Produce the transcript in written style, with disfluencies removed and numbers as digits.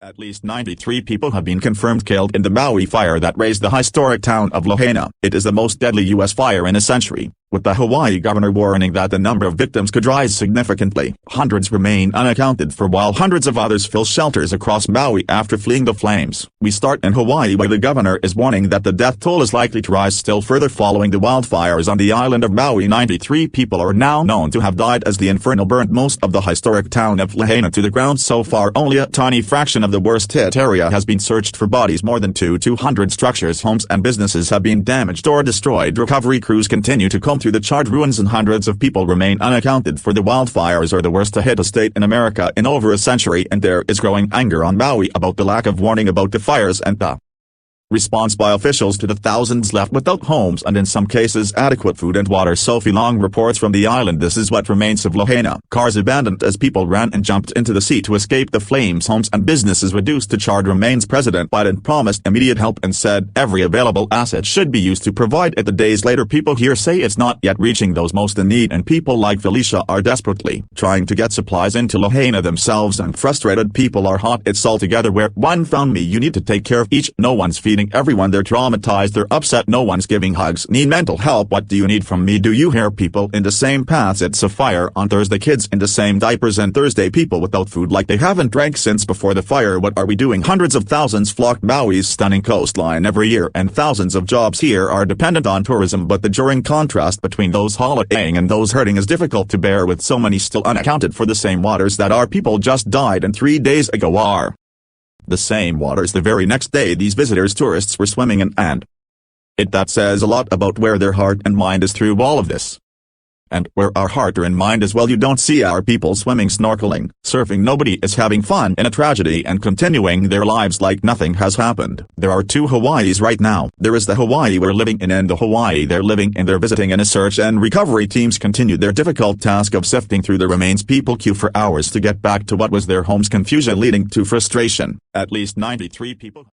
At least 93 people have been confirmed killed in the Maui fire that razed the historic town of Lahaina. It is the most deadly U.S. fire in a century, with the Hawaii governor warning that the number of victims could rise significantly. Hundreds remain unaccounted for while hundreds of others fill shelters across Maui after fleeing the flames. We start in Hawaii where the governor is warning that the death toll is likely to rise still further following the wildfires on the island of Maui. 93 people are now known to have died as the inferno burnt most of the historic town of Lahaina to the ground. So far only a tiny fraction of the worst-hit area has been searched for bodies. More than 200 structures, homes and businesses have been damaged or destroyed. Recovery crews continue to comb through the charred ruins and hundreds of people remain unaccounted for. The wildfires are the worst to hit a state in America in over a century, and there is growing anger on Maui about the lack of warning about the fires and the response by officials to the thousands left without homes and in some cases adequate food and water. Sophie Long reports from the island. This is what remains of Lahaina. Cars abandoned as people ran and jumped into the sea to escape the flames. Homes and businesses reduced to charred remains. President Biden promised immediate help and said every available asset should be used to provide it. The days later, people here say it's not yet reaching those most in need, and people like Felicia are desperately trying to get supplies into Lahaina themselves, and frustrated people are hot. It's all together where one found me. You need to take care of each. No one's feeding everyone. They're traumatized, they're upset, no one's giving hugs. Need mental help. What do you need from me? Do you hear? People in the same paths. It's a fire on Thursday, kids in the same diapers, and Thursday people without food like they haven't drank since before the fire. What are we doing? Hundreds of thousands flock Maui's stunning coastline every year, and thousands of jobs here are dependent on tourism, but the jarring contrast between those holidaying and those hurting is difficult to bear, with so many still unaccounted for. The same waters that our people just died in 3 days ago are the same waters the very next day these tourists were swimming in, and that says a lot about where their heart and mind is through all of this. And where our heart and mind is, well, you don't see our people swimming, snorkeling, surfing. Nobody is having fun in a tragedy and continuing their lives like nothing has happened. There are two Hawaiis right now. There is the Hawaii we're living in and the Hawaii they're living in. They're visiting, and a search and recovery teams continue their difficult task of sifting through the remains. People queue for hours to get back to what was their homes, confusion leading to frustration. At least 93 people